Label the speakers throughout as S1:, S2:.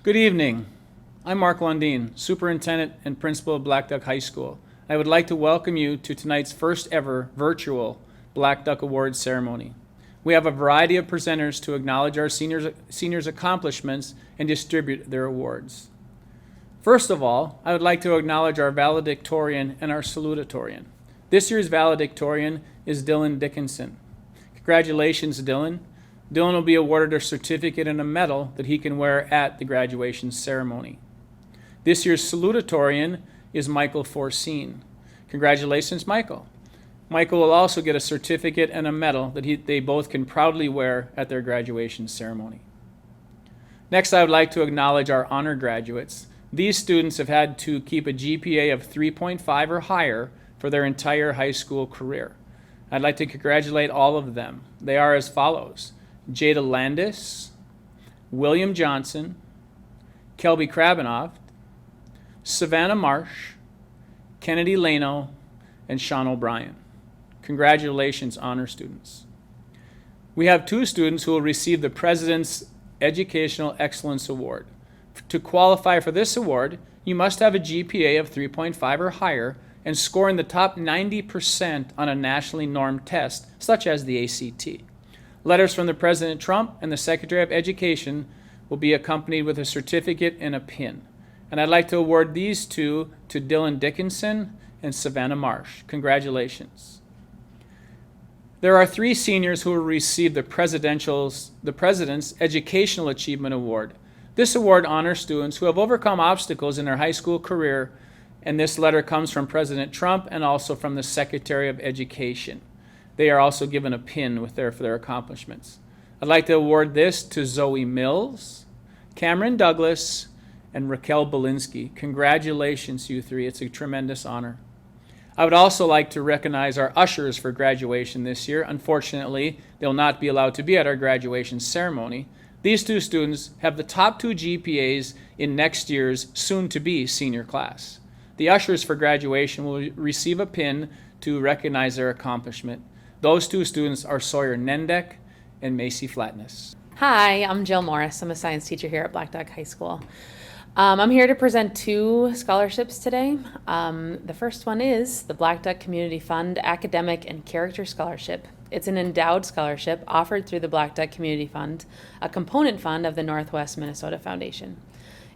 S1: Good evening. I'm Mark Lundeen, Superintendent and Principal of Blackduck High School. I would like to welcome you to tonight's first ever virtual Blackduck Awards ceremony. We have a variety of presenters to acknowledge our seniors' accomplishments and distribute their awards. First of all, I would like to acknowledge our valedictorian and our salutatorian. This year's valedictorian is Dylan Dickinson. Congratulations, Dylan. Dylan will be awarded a certificate and a medal that he can wear at the graduation ceremony. This year's salutatorian is Michael Forcine. Congratulations, Michael. Michael will also get a certificate and a medal that they both can proudly wear at their graduation ceremony. Next, I would like to acknowledge our honor graduates. These students have had to keep a GPA of 3.5 or higher for their entire high school career. I'd like to congratulate all of them. They are as follows: Jada Landis, William Johnson, Kelby Krabenoff, Savannah Marsh, Kennedy Lano, and Sean O'Brien. Congratulations, honor students. We have two students who will receive the President's Educational Excellence Award. To qualify for this award, you must have a GPA of 3.5 or higher and score in the top 90% on a nationally normed test, such as the ACT. Letters from the President Trump and the Secretary of Education will be accompanied with a certificate and a pin. And I'd like to award these two to Dylan Dickinson and Savannah Marsh. Congratulations. There are three seniors who will receive the President's Educational Achievement Award. This award honors students who have overcome obstacles in their high school career, and this letter comes from President Trump and also from the Secretary of Education. They are also given a pin for their accomplishments. I'd like to award this to Zoe Mills, Cameron Douglas, and Raquel Belinsky. Congratulations, you three. It's a tremendous honor. I would also like to recognize our ushers for graduation this year. Unfortunately, they'll not be allowed to be at our graduation ceremony. These two students have the top two GPAs in next year's soon-to-be senior class. The ushers for graduation will receive a pin to recognize their accomplishment. Those two students are Sawyer Nendek and Macy Flatness.
S2: Hi, I'm Jill Morris. I'm a science teacher here at Blackduck High School. I'm here to present two scholarships today. The first one is the Blackduck Community Fund Academic and Character Scholarship. It's an endowed scholarship offered through the Blackduck Community Fund, a component fund of the Northwest Minnesota Foundation.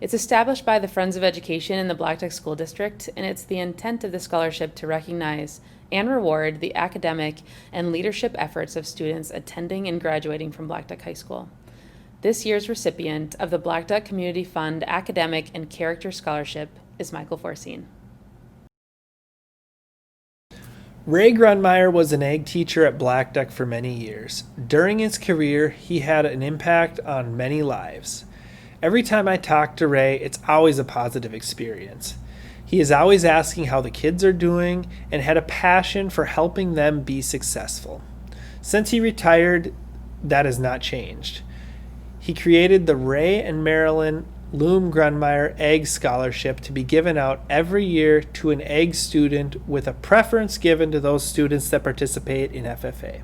S2: It's established by the Friends of Education in the Blackduck School District, and it's the intent of the scholarship to recognize and reward the academic and leadership efforts of students attending and graduating from Blackduck High School. This year's recipient of the Blackduck Community Fund Academic and Character Scholarship is Michael Forcine.
S3: Ray Grunmeyer was an ag teacher at Blackduck for many years. During his career, he had an impact on many lives. Every time I talk to Ray, it's always a positive experience. He is always asking how the kids are doing and had a passion for helping them be successful. Since he retired, that has not changed. He created the Ray and Marilyn Loom Grunmeyer Ag Scholarship to be given out every year to an ag student, with a preference given to those students that participate in FFA.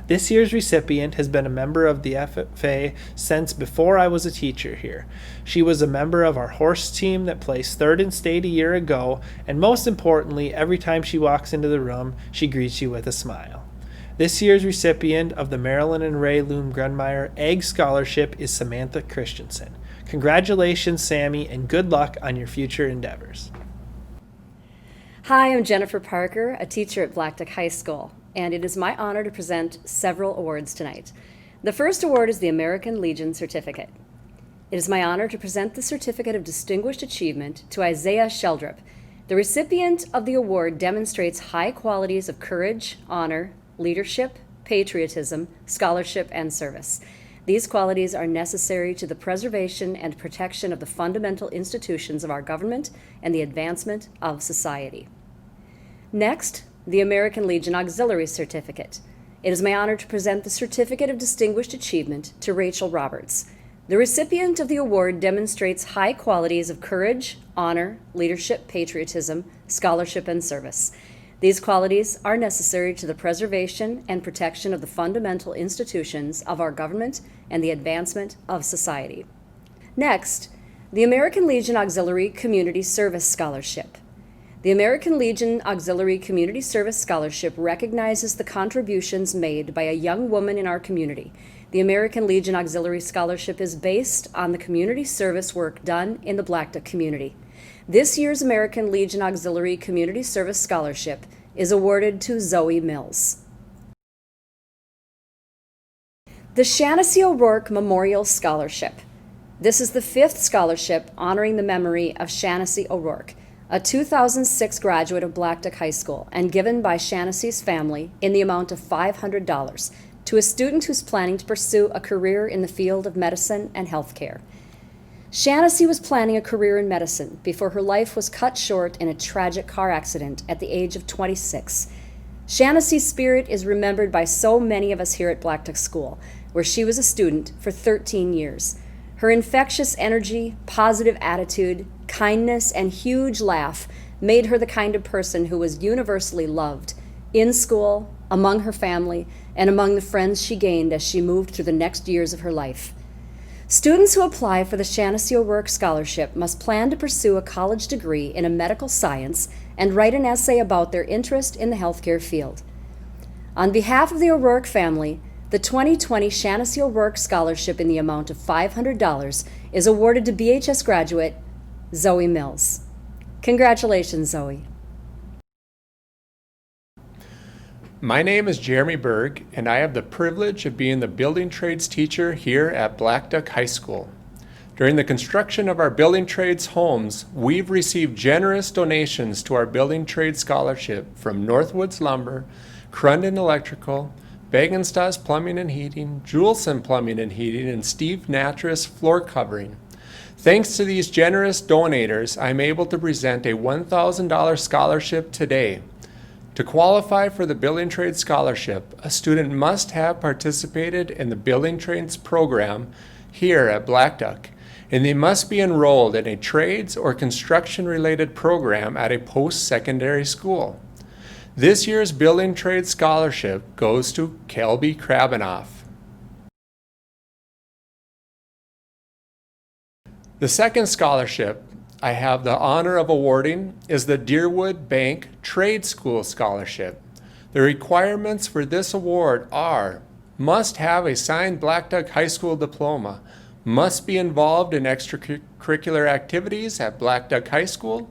S3: This year's recipient has been a member of the FFA since before I was a teacher here. She was a member of our horse team that placed third in state a year ago, and most importantly, every time she walks into the room, she greets you with a smile. This year's recipient of the Marilyn and Ray Loom Grunmeyer Ag Scholarship is Samantha Christensen. Congratulations, Sammy, and good luck on your future endeavors.
S4: Hi, I'm Jennifer Parker, a teacher at Blackduck High School, and it is my honor to present several awards tonight. The first award is the American Legion Certificate. It is my honor to present the Certificate of Distinguished Achievement to Isaiah Sheldrup. The recipient of the award demonstrates high qualities of courage, honor, leadership, patriotism, scholarship, and service. These qualities are necessary to the preservation and protection of the fundamental institutions of our government and the advancement of society. Next, the American Legion Auxiliary Certificate. It is my honor to present the Certificate of Distinguished Achievement to Rachel Roberts. The recipient of the award demonstrates high qualities of courage, honor, leadership, patriotism, scholarship, and service. These qualities are necessary to the preservation and protection of the fundamental institutions of our government and the advancement of society. Next, the American Legion Auxiliary Community Service Scholarship. The American Legion Auxiliary Community Service Scholarship recognizes the contributions made by a young woman in our community. The American Legion Auxiliary Scholarship is based on the community service work done in the Blackduck community. This year's American Legion Auxiliary Community Service Scholarship is awarded to Zoe Mills. The Shaughnessy O'Rourke Memorial Scholarship. This is the 5th scholarship honoring the memory of Shaughnessy O'Rourke, a 2006 graduate of Blackduck High School, and given by Shaughnessy's family in the amount of $500 to a student who's planning to pursue a career in the field of medicine and healthcare. Shaughnessy was planning a career in medicine before her life was cut short in a tragic car accident at the age of 26. Shaughnessy's spirit is remembered by so many of us here at Blackduck School, where she was a student for 13 years. Her infectious energy, positive attitude, kindness, and huge laugh made her the kind of person who was universally loved in school, among her family, and among the friends she gained as she moved through the next years of her life. Students who apply for the Shaughnessy O'Rourke Scholarship must plan to pursue a college degree in a medical science and write an essay about their interest in the healthcare field. On behalf of the O'Rourke family, the 2020 Shaughnessy O'Rourke Scholarship in the amount of $500 is awarded to BHS graduate Zoe Mills. Congratulations, Zoe.
S5: My name is Jeremy Berg, and I have the privilege of being the building trades teacher here at Blackduck High School. During the construction of our building trades homes, we've received generous donations to our building trade scholarship from Northwoods Lumber, Crundon Electrical, Bagensta's Plumbing and Heating, Julson Plumbing and Heating, and Steve Natras Floor Covering. Thanks to these generous donators, I'm able to present a $1,000 scholarship today. To qualify for the Building Trades Scholarship, a student must have participated in the Building Trades program here at Blackduck, and they must be enrolled in a trades or construction-related program at a post-secondary school. This year's Building Trades Scholarship goes to Kelby Krabanoff. The second scholarship I have the honor of awarding is the Deerwood Bank Trade School Scholarship. The requirements for this award are: must have a signed Blackduck High School diploma, must be involved in extracurricular activities at Blackduck High School,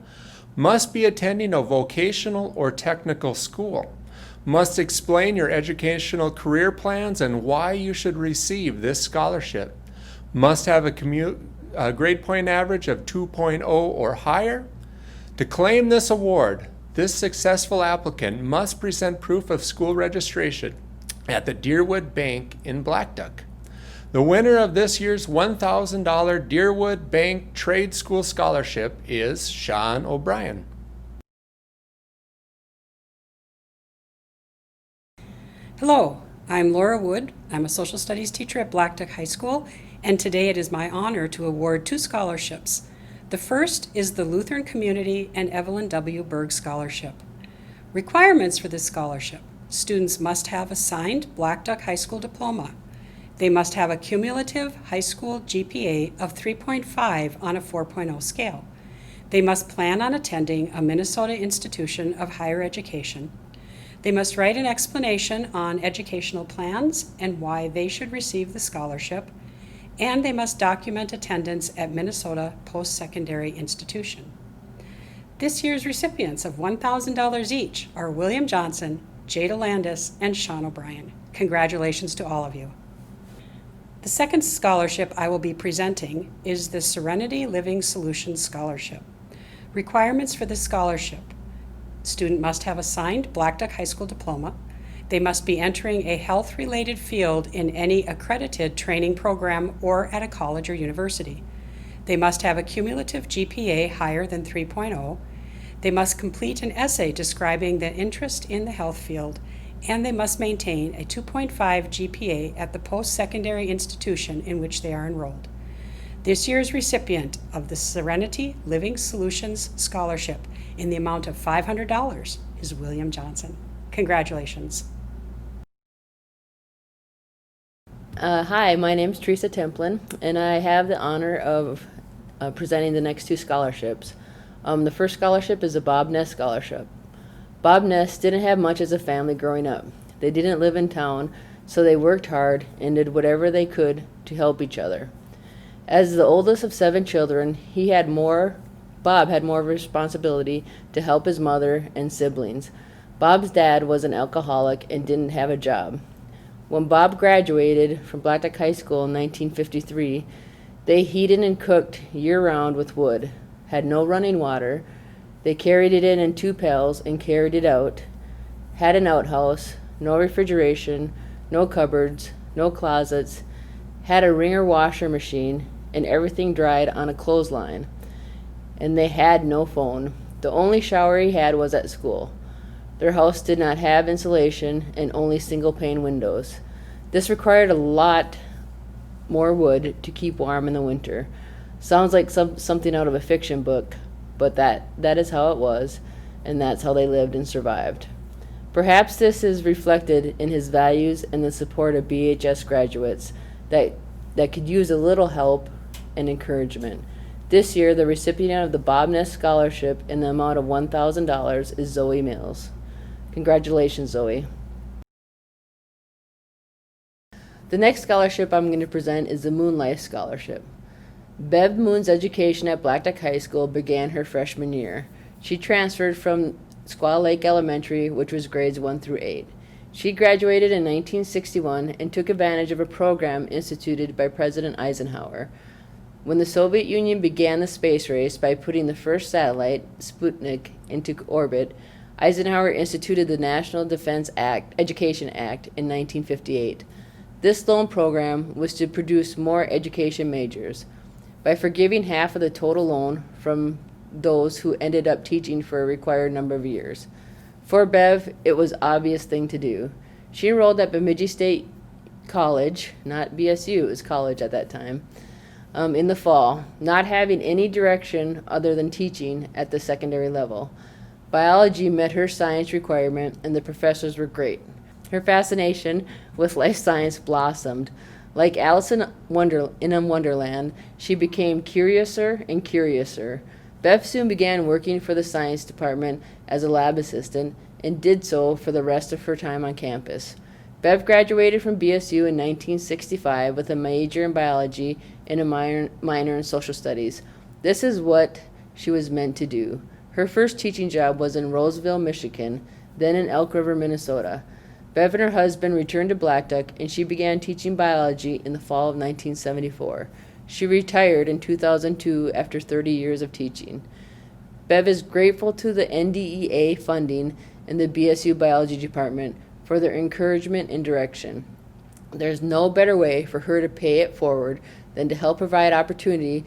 S5: must be attending a vocational or technical school, must explain your educational career plans and why you should receive this scholarship, must have a grade point average of 2.0 or higher. To claim this award, this successful applicant must present proof of school registration at the Deerwood Bank in Blackduck. The winner of this year's $1,000 Deerwood Bank Trade School Scholarship is Sean O'Brien.
S6: Hello, I'm Laura Wood. I'm a social studies teacher at Blackduck High School, and today it is my honor to award 2 scholarships. The first is the Lutheran Community and Evelyn W. Berg Scholarship. Requirements for this scholarship: students must have a signed Blackduck High School diploma. They must have a cumulative high school GPA of 3.5 on a 4.0 scale. They must plan on attending a Minnesota institution of higher education. They must write an explanation on educational plans and why they should receive the scholarship, and they must document attendance at Minnesota post-secondary institution. This year's recipients of $1,000 each are William Johnson, Jada Landis, and Sean O'Brien. Congratulations to all of you. The second scholarship I will be presenting is the Serenity Living Solutions Scholarship. Requirements for this scholarship: student must have a signed Blackduck High School diploma. They must be entering a health-related field in any accredited training program or at a college or university. They must have a cumulative GPA higher than 3.0. They must complete an essay describing the interest in the health field, and they must maintain a 2.5 GPA at the post-secondary institution in which they are enrolled. This year's recipient of the Serenity Living Solutions Scholarship in the amount of $500 is William Johnson. Congratulations.
S7: Hi, my name's Teresa Templin, and I have the honor of presenting the next two scholarships. The first scholarship is a Bob Ness Scholarship. Bob Ness didn't have much as a family growing up. They didn't live in town, so they worked hard and did whatever they could to help each other. As the oldest of 7 children, Bob had more responsibility to help his mother and siblings. Bob's dad was an alcoholic and didn't have a job. When Bob graduated from Blackduck High School in 1953, they heated and cooked year-round with wood, had no running water. They carried it in 2 pails and carried it out, had an outhouse, no refrigeration, no cupboards, no closets, had a wringer washer machine, and everything dried on a clothesline. And they had no phone. The only shower he had was at school. Their house did not have insulation and only single-pane windows. This required a lot more wood to keep warm in the winter. Sounds like something out of a fiction book, but that is how it was, and that's how they lived and survived. Perhaps this is reflected in his values and the support of BHS graduates that could use a little help and encouragement. This year, the recipient of the Bob Ness Scholarship in the amount of $1,000 is Zoe Mills. Congratulations, Zoe. The next scholarship I'm going to present is the Moon Life Scholarship. Bev Moon's education at Blackduck High School began her freshman year. She transferred from Squaw Lake Elementary, which was grades 1 through 8. She graduated in 1961 and took advantage of a program instituted by President Eisenhower. When the Soviet Union began the space race by putting the first satellite, Sputnik, into orbit, Eisenhower instituted the National Defense Education Act in 1958. This loan program was to produce more education majors. By forgiving half of the total loan from those who ended up teaching for a required number of years. For Bev, it was an obvious thing to do. She enrolled at Bemidji State College, not BSU, it was college at that time, in the fall, not having any direction other than teaching at the secondary level. Biology met her science requirement, and the professors were great. Her fascination with life science blossomed. Like Alice in Wonderland, she became curiouser and curiouser. Bev soon began working for the science department as a lab assistant and did so for the rest of her time on campus. Bev graduated from BSU in 1965 with a major in biology and a minor in social studies. This is what she was meant to do. Her first teaching job was in Roseville, Michigan, then in Elk River, Minnesota. Bev and her husband returned to Blackduck, and she began teaching biology in the fall of 1974. She retired in 2002 after 30 years of teaching. Bev is grateful to the NDEA funding and the BSU Biology Department for their encouragement and direction. There's no better way for her to pay it forward than to help provide opportunity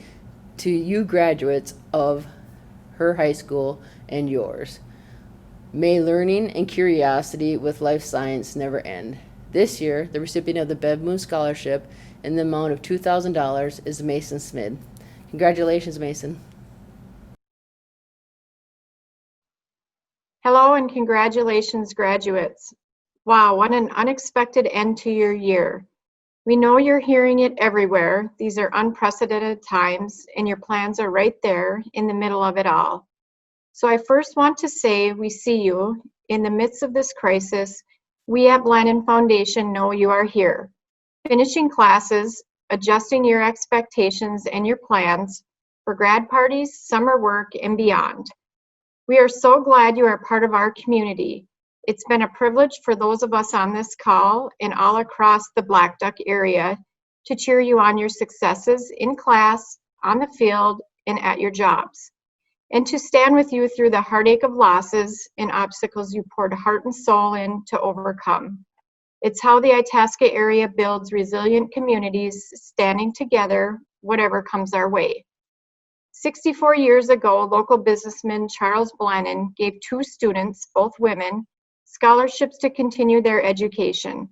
S7: to you graduates of her high school and yours. May learning and curiosity with life science never end. This year, the recipient of the Bev Moon Scholarship in the amount of $2,000 is Mason Smid. Congratulations, Mason.
S8: Hello and congratulations, graduates. Wow, what an unexpected end to your year. We know you're hearing it everywhere. These are unprecedented times, and your plans are right there in the middle of it all. So I first want to say we see you in the midst of this crisis. We at Blanton Foundation know you are here, finishing classes, adjusting your expectations and your plans for grad parties, summer work, and beyond. We are so glad you are part of our community. It's been a privilege for those of us on this call and all across the Blackduck area to cheer you on your successes in class, on the field, and at your jobs, and to stand with you through the heartache of losses and obstacles you poured heart and soul in to overcome. It's how the Itasca area builds resilient communities, standing together, whatever comes our way. 64 years ago, local businessman Charles Blanton gave 2 students, both women, scholarships to continue their education.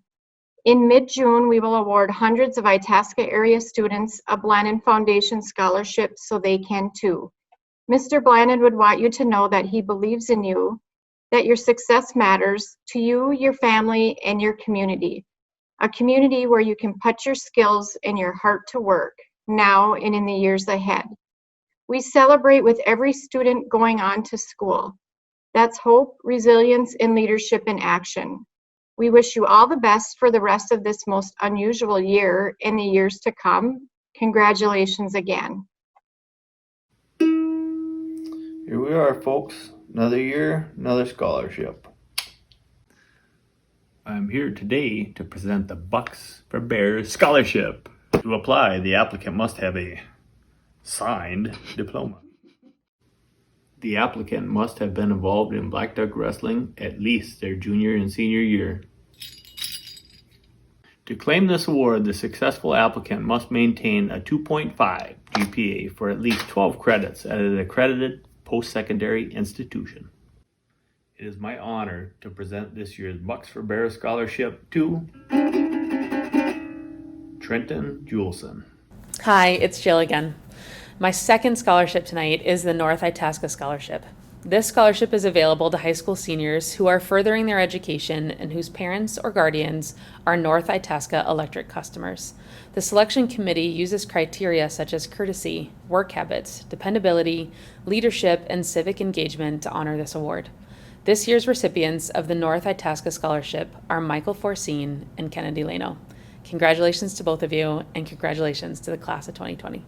S8: In mid-June, we will award hundreds of Itasca area students a Blanton Foundation scholarship so they can too. Mr. Blanton would want you to know that he believes in you, that your success matters to you, your family, and your community. A community where you can put your skills and your heart to work now and in the years ahead. We celebrate with every student going on to school. That's hope, resilience, and leadership in action. We wish you all the best for the rest of this most unusual year and the years to come. Congratulations again.
S9: Here we are, folks. Another year, another scholarship. I'm here today to present the Bucks for Bears Scholarship. To apply, the applicant must have a signed diploma. The applicant must have been involved in Blackduck wrestling at least their junior and senior year. To claim this award, the successful applicant must maintain a 2.5 GPA for at least 12 credits at an accredited post-secondary institution. It is my honor to present this year's Bucks for Bears Scholarship to Trenton Juleson.
S2: Hi, it's Jill again. My second scholarship tonight is the North Itasca Scholarship. This scholarship is available to high school seniors who are furthering their education and whose parents or guardians are North Itasca Electric customers. The selection committee uses criteria such as courtesy, work habits, dependability, leadership, and civic engagement to honor this award. This year's recipients of the North Itasca Scholarship are Michael Forcine and Kennedy Leno. Congratulations to both of you, and congratulations to the class of 2020.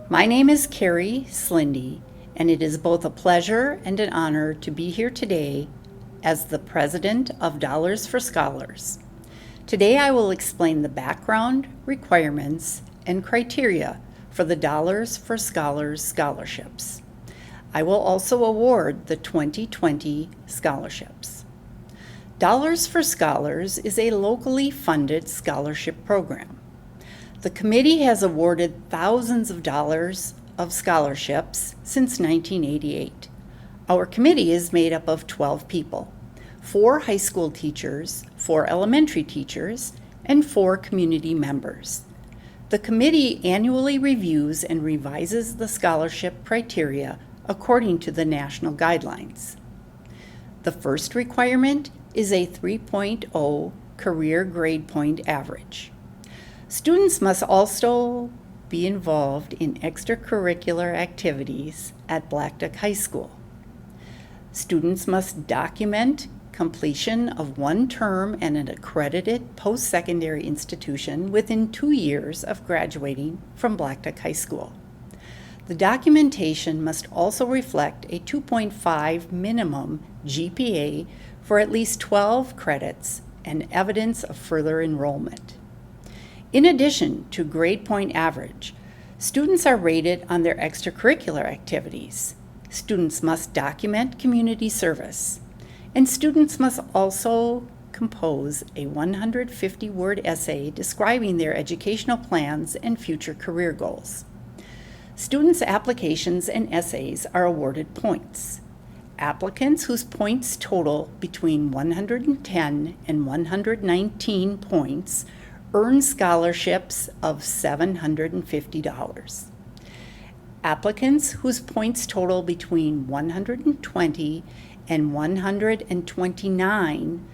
S10: My name is Carrie Slindy, and it is both a pleasure and an honor to be here today as the president of Dollars for Scholars. Today I will explain the background, requirements, and criteria for the Dollars for Scholars scholarships. I will also award the 2020 scholarships. Dollars for Scholars is a locally funded scholarship program. The committee has awarded thousands of dollars of scholarships since 1988. Our committee is made up of 12 people, 4 high school teachers, 4 elementary teachers, and 4 community members. The committee annually reviews and revises the scholarship criteria according to the national guidelines. The first requirement is a 3.0 career grade point average. Students must also be involved in extracurricular activities at Blackduck High School. Students must document completion of 1 term at an accredited post-secondary institution within 2 years of graduating from Blackduck High School. The documentation must also reflect a 2.5 minimum GPA for at least 12 credits and evidence of further enrollment. In addition to grade point average, students are rated on their extracurricular activities. Students must document community service, and students must also compose a 150-word essay describing their educational plans and future career goals. Students' applications and essays are awarded points. Applicants whose points total between 110 and 119 points earn scholarships of $750. Applicants whose points total between 120 and 129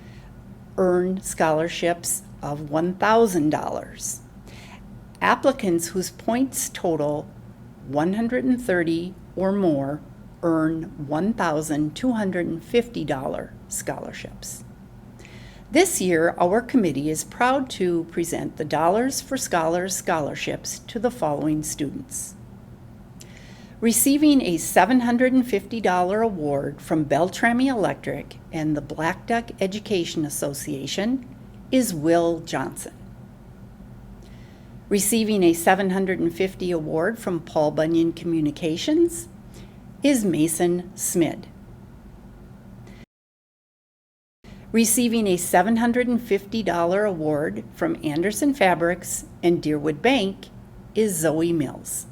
S10: earn scholarships of $1,000. Applicants whose points total 130 or more earn $1,250 scholarships. This year, our committee is proud to present the Dollars for Scholars scholarships to the following students. Receiving a $750 award from Beltrami Electric and the Blackduck Education Association is Will Johnson. Receiving a $750 award from Paul Bunyan Communications is Mason Smid. Receiving a $750 award from Anderson Fabrics and Deerwood Bank is Zoe Mills.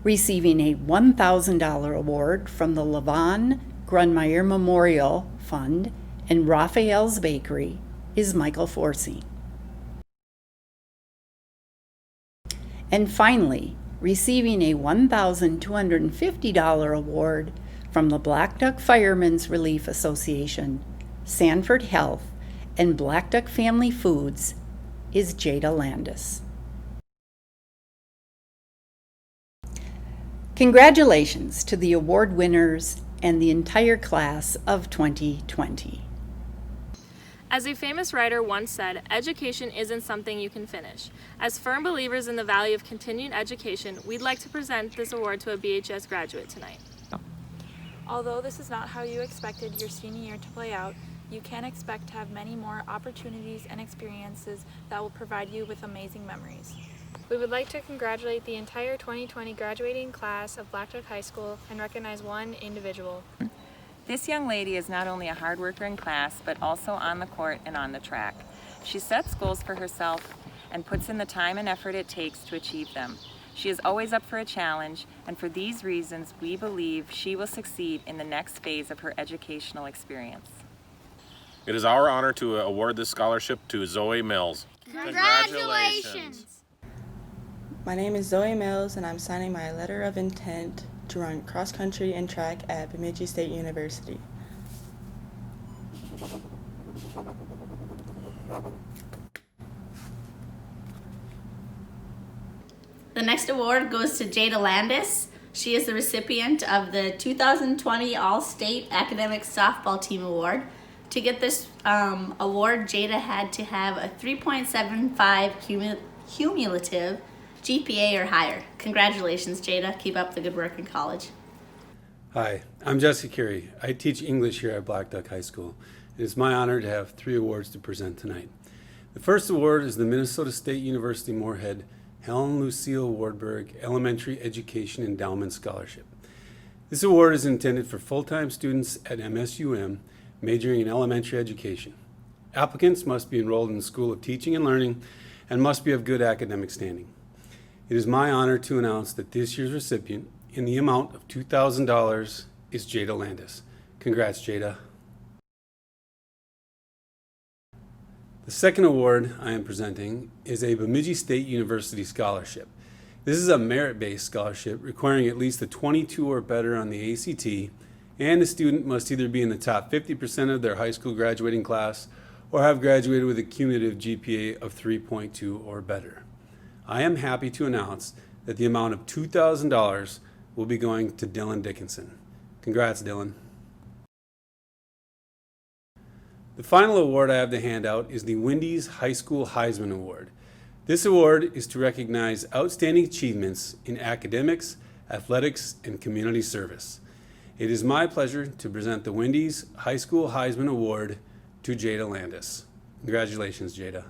S10: Receiving a $1,000 award from the Levon Grunmeyer Memorial Fund and Raphael's Bakery is Michael Forcine. And finally, receiving a $1,250 award from the Blackduck Firemen's Relief Association, Sanford Health, and Blackduck Family Foods is Jada Landis. Congratulations to the award winners and the entire class of 2020.
S11: As a famous writer once said, education isn't something you can finish. As firm believers in the value of continuing education, we'd like to present this award to a BHS graduate tonight.
S12: Although this is not how you expected your senior year to play out, you can expect to have many more opportunities and experiences that will provide you with amazing memories.
S13: We would like to congratulate the entire 2020 graduating class of Blackduck High School and recognize one individual.
S14: This young lady is not only a hard worker in class, but also on the court and on the track. She sets goals for herself and puts in the time and effort it takes to achieve them. She is always up for a challenge, and for these reasons, we believe she will succeed in the next phase of her educational experience.
S15: It is our honor to award this scholarship to Zoe Mills.
S16: Congratulations!
S17: My name is Zoe Mills, and I'm signing my letter of intent to run cross country and track at Bemidji State University.
S16: The next award goes to Jada Landis. She is the recipient of the 2020 All-State Academic Softball Team Award. To get this award, Jada had to have a 3.75 cumulative GPA or higher. Congratulations, Jada. Keep up the good work in college.
S18: Hi, I'm Jesse Curie. I teach English here at Blackduck High School. It is my honor to have 3 awards to present tonight. The first award is the Minnesota State University Moorhead Helen Lucille Wardberg Elementary Education Endowment Scholarship. This award is intended for full-time students at MSUM majoring in elementary education. Applicants must be enrolled in the School of Teaching and Learning and must be of good academic standing. It is my honor to announce that this year's recipient, in the amount of $2,000, is Jada Landis. Congrats, Jada. The second award I am presenting is a Bemidji State University scholarship. This is a merit-based scholarship requiring at least a 22 or better on the ACT, and the student must either be in the top 50% of their high school graduating class or have graduated with a cumulative GPA of 3.2 or better. I am happy to announce that the amount of $2,000 will be going to Dylan Dickinson. Congrats, Dylan. The final award I have to hand out is the Wendy's High School Heisman Award. This award is to recognize outstanding achievements in academics, athletics, and community service. It is my pleasure to present the Wendy's High School Heisman Award to Jada Landis. Congratulations, Jada.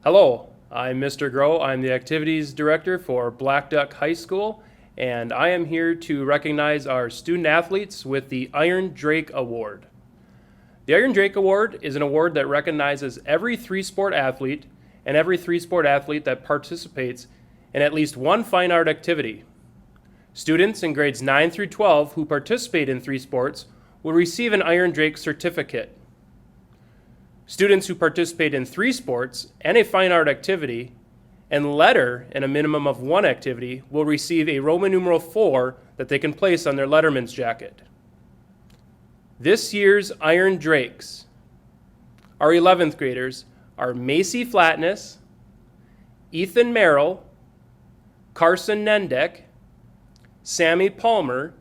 S19: Hello, I'm Mr. Groh. I'm the Activities Director for Blackduck High School, and I am here to recognize our student athletes with the Iron Drake Award. The Iron Drake Award is an award that recognizes every 3-sport athlete and every 3-sport athlete that participates in at least one fine art activity. Students in grades 9 through 12 who participate in 3 sports will receive an Iron Drake certificate. Students who participate in 3 sports and a fine art activity and letter in a minimum of 1 activity will receive a Roman numeral 4 that they can place on their letterman's jacket. This year's Iron Drakes, our 11th graders, are Macy Flatness, Ethan Merrill, Carson Nendek, Sammy Palmer,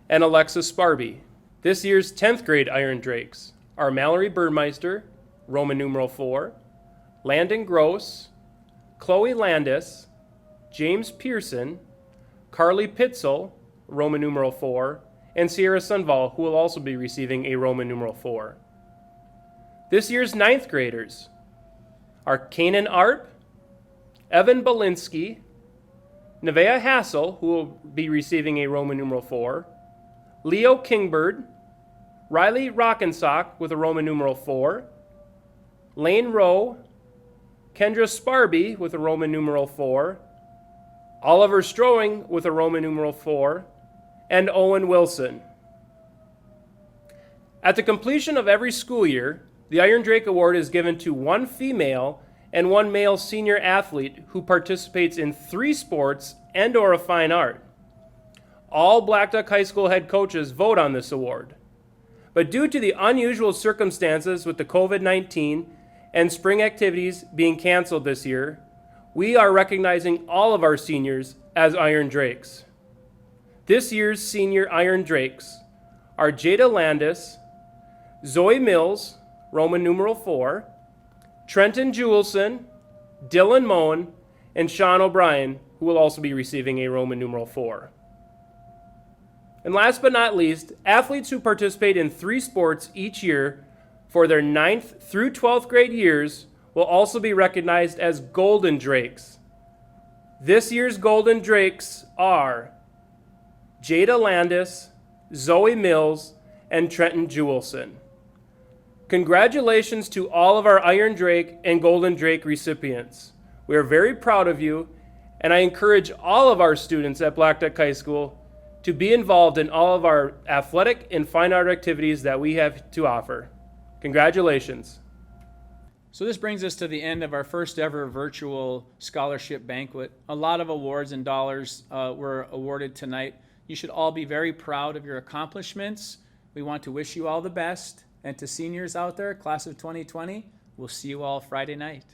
S19: and Alexis Sparby. This year's 10th grade Iron Drakes are Mallory Birdmeister, Roman numeral 4, Landon Gross, Chloe Landis, James Pearson, Carly Pitzel, Roman numeral 4, and Sierra Sunval, who will also be receiving a Roman numeral 4. This year's 9th graders are Kanan Arp, Evan Belinsky, Nevaeh Hassel, who will be receiving a Roman numeral 4, Leo Kingbird, Riley Rockensock with a Roman numeral 4, Lane Rowe, Kendra Sparby with a Roman numeral 4, Oliver Strowing with a Roman numeral 4, and Owen Wilson. At the completion of every school year, the Iron Drake Award is given to 1 female and 1 male senior athlete who participates in 3 sports and or a fine art. All Blackduck High School head coaches vote on this award. But due to the unusual circumstances with the COVID-19 and spring activities being canceled this year, we are recognizing all of our seniors as Iron Drakes. This year's senior Iron Drakes are Jada Landis, Zoe Mills, Roman numeral 4, Trenton Jewelson, Dylan Moen, and Sean O'Brien, who will also be receiving a Roman numeral 4. And last but not least, athletes who participate in 3 sports each year for their 9th through 12th grade years will also be recognized as Golden Drakes. This year's Golden Drakes are Jada Landis, Zoe Mills, and Trenton Jewelson. Congratulations to all of our Iron Drake and Golden Drake recipients. We are very proud of you, and I encourage all of our students at Blackduck High School to be involved in all of our athletic and fine art activities that we have to offer. Congratulations.
S1: So this brings us to the end of our first ever virtual scholarship banquet. A lot of awards and dollars were awarded tonight. You should all be very proud of your accomplishments. We want to wish you all the best. And to seniors out there, class of 2020, we'll see you all Friday night.